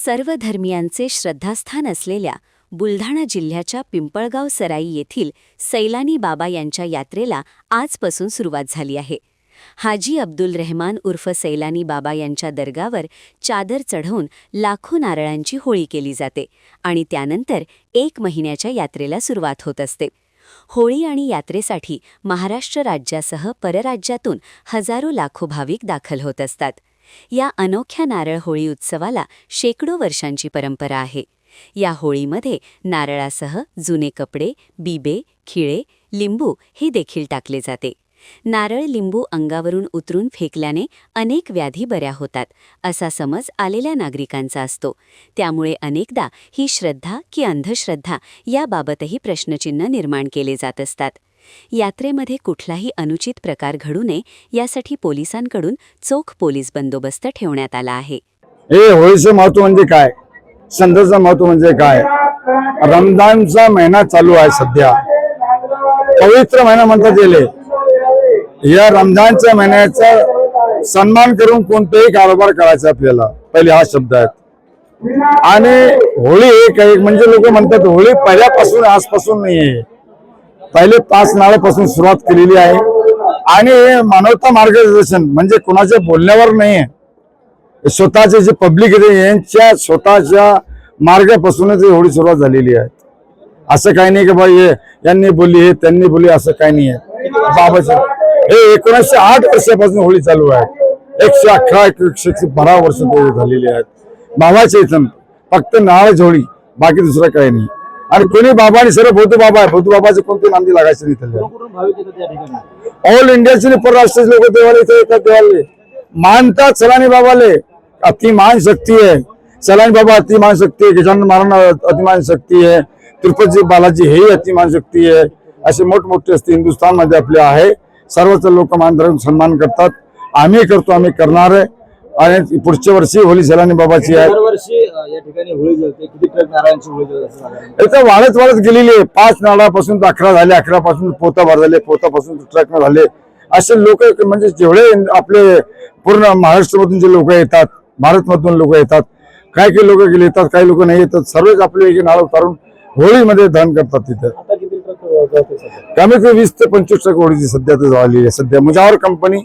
सर्व धर्मियांचे श्रद्धास्थान असलेल्या बुलढाणा जिल्ह्याच्या पिंपळगाव सराई येथील सैलानी बाबा यांच्या यात्रेला आजपासून सुरुवात झाली आहे। हाजी अब्दुल रहमान उर्फ सैलानी बाबा यांच्या दर्गावर चादर चढवून लाखो नारळांची होळी केली जाते आणि त्यानंतर 1 महिन्याच्या यात्रेला सुरुवात होत असते। होळी आणि यात्रेसाठी महाराष्ट्र राज्यासह परराज्यातून हजारो लाखो भाविक दाखल होत असतात। या अनोख्या नारळ होळी उत्सवाला शेकडो वर्षांची परंपरा आहे। या होळीमध्ये नारळासह जुने कपडे, बिबे, खिळे, लिंबू हे देखील टाकले जाते। नारळ लिंबू अंगावरून उतरून फेकल्याने अनेक व्याधी बऱ्या होतात असा समज आलेल्या नागरिकांचा असतो। त्यामुळे अनेकदा ही श्रद्धा की अंधश्रद्धा याबाबतही प्रश्नचिन्ह निर्माण केले जात असतात। यात्रेमध्ये कुठलाही अनुचित प्रकार घडू नये यासाठी पोलिसांकडून चोख पोलीस बंदोबस्त ठेवण्यात आला आहे। हे होळीचं महत्त्व म्हणजे काय, संध्याचं महत्त्व म्हणजे काय, रमजानचा महिना चालू आहे सध्या, पवित्र महिना म्हणतात येले। या रमजानच्या महिन्याचा सन्मान करून कोणतेही कारोबार करायचा आपल्याला, पहिले हा शब्द आहे। आणि होळी एक म्हणजे लोक म्हणतात होळी पहिल्यापासून आजपासून नाहीये, पहिले 5 नाळापासून सुरुवात केलेली आहे। आणि मानवता मार्गदर्शन म्हणजे कोणाच्या बोलण्यावर नाहीये, स्वतःचे जे पब्लिक आहे यांच्या स्वतःच्या मार्गापासूनच होळी सुरुवात झालेली आहे। असं काही नाही की बाई यांनी बोलली हे त्यांनी बोलली, असं काही नाही आहे। बाबाचं हे 1908 वर्षापासून होळी चालू आहे, 111 112 वर्ष झालेली आहेत। बाबाचे इथं फक्त नारळ होळी, बाकी दुसरं काही नाही। आणि कोणी बाबाने सर्व भोतू बाबा आहे, भोतू बाबाचे कोणते नांदी लागायचे नाही त्याला। ऑल इंडियाचे परराष्ट्रीय लोक देवाला इथे येतात, देवाले मानतात। सैलानी बाबाले अतिमान शक्ती आहे, सैलानी बाबा अतिमान शक्ती आहे, गजानन महाराज अतिमान शक्ती आहे, तिरुपती बालाजी हे अतिमान शक्ती आहे। असे मोठमोठे असते हिंदुस्थान मध्ये आपले आहे। सर्वच लोक मान धरून सन्मान करतात, आम्ही करतो, आम्ही करणार आहे। आणि पुढच्या वर्षी होळी सैलानी बाबाची आहे। दरवर्षी या ठिकाणी होळी जळते, किती ट्रक नारळांची होळी जळते? इथं वाढत गेलेली आहे। 5 नारळापासून 11 झाले, 11 पासून पोता भर झाले, पोतापासून ट्रक झाले। असे लोक म्हणजे जेवढे आपले पूर्ण महाराष्ट्रामधून जे लोक येतात, भारतमधून लोक येतात, काही लोक गेले येतात, काही लोक नाही येतात, सर्वच आपले नारळ उतारून होळीमध्ये दहन करतात। तिथे आता किती ट्रक जळते सध्या? कमीत कमी 20 ते 25 ट्रक होळीची सध्या तर झालेली आहे। सध्या मुजावर कंपनी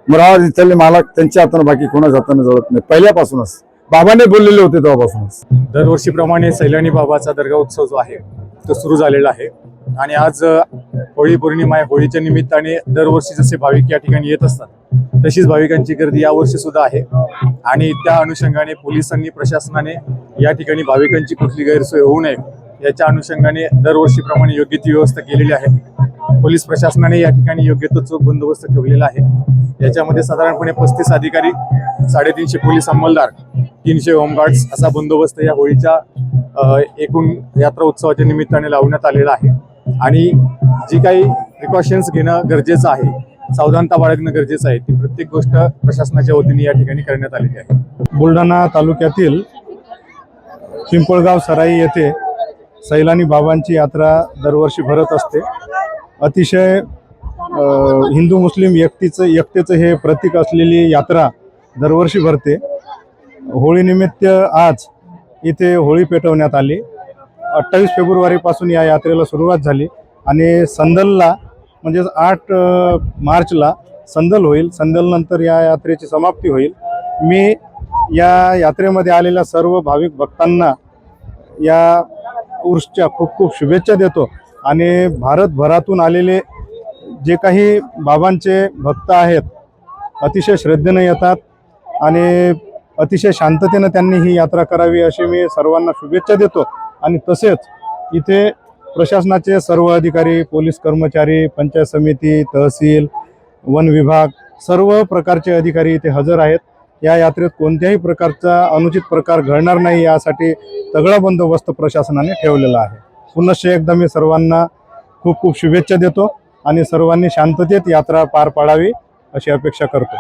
मुराद इथले मालक त्यांच्या हाताने, बाकी कोणाच्या हाताने जळत नाही, पहिल्यापासूनच बाबाने बोललेले होते तेव्हापासूनच। दरवर्षीप्रमाणे सैलानी बाबाचा दर्गा उत्सव जो आहे तो सुरू झालेला आहे आणि आज होळी पौर्णिमा आहे। होळीच्या निमित्ताने दरवर्षी जसे भाविक या ठिकाणी येत असतात तशीच भाविकांची गर्दी यावर्षी सुद्धा आहे। आणि त्या अनुषंगाने पोलिसांनी, प्रशासनाने या ठिकाणी भाविकांची कुठली गैरसोय होऊ नये याच्या अनुषंगाने दरवर्षीप्रमाणे योग्य ती व्यवस्था केलेली आहे। पोलीस प्रशासनाने या ठिकाणी योग्य तो चोख बंदोबस्त ठेवलेला आहे। याच्यामध्ये साधारणपणे 35 अधिकारी, 350 पोलीस अंमलदार, 300 होमगार्ड्स असा बंदोबस्त या होळीच्या एकूण यात्रा उत्सवाच्या निमित्ताने लावण्यात आलेला आहे। आणि जी काही प्रिकॉशन्स घेणं गरजेचं आहे, सावधानता बाळगणं गरजेचं आहे, ती प्रत्येक गोष्ट प्रशासनाच्या वतीने या ठिकाणी करण्यात आलेली आहे। बुलढाणा तालुक्यातील पिंपळगाव सराई येथे सैलानी बाबांची यात्रा दरवर्षी भरत असते। अतिशय हिंदू मुस्लिम एकतेचं हे प्रतीक असलेली यात्रा दरवर्षी भरते। होळीनिमित्त आज इथे होळी पेटवण्यात आली। 28 फेब्रुवारीपासून या यात्रेला सुरुवात झाली आणि संदलला म्हणजे 8 मार्चला संदल होईल। संदलनंतर या यात्रेची समाप्ती होईल। मी या यात्रेमध्ये आलेल्या सर्व भाविक भक्तांना या उर्सच्या खूप खूप शुभेच्छा देतो। आणि भारतभरातून आलेले जे काही बाबांचे भक्त आहेत अतिशय श्रद्धेने येतात आणि अतिशय शांततेने त्यांनी ही यात्रा करावी अशी मी सर्वांना शुभेच्छा देतो। आणि तसेच इथे प्रशासनाचे सर्व अधिकारी, पोलीस कर्मचारी, पंचायत समिती, तहसील, वन विभाग सर्व प्रकारचे अधिकारी इथे हजर आहेत। या यात्रेत कोणत्याही प्रकारचा अनुचित प्रकार घडणार नाही यासाठी तगडा बंदोबस्त प्रशासनाने ठेवलेला आहे। पुनश्च एकदा मी सर्वांना खूप खूप शुभेच्छा देतो आणि सर्वांनी शांततेत यात्रा पार पाडावी अशी अपेक्षा करतो।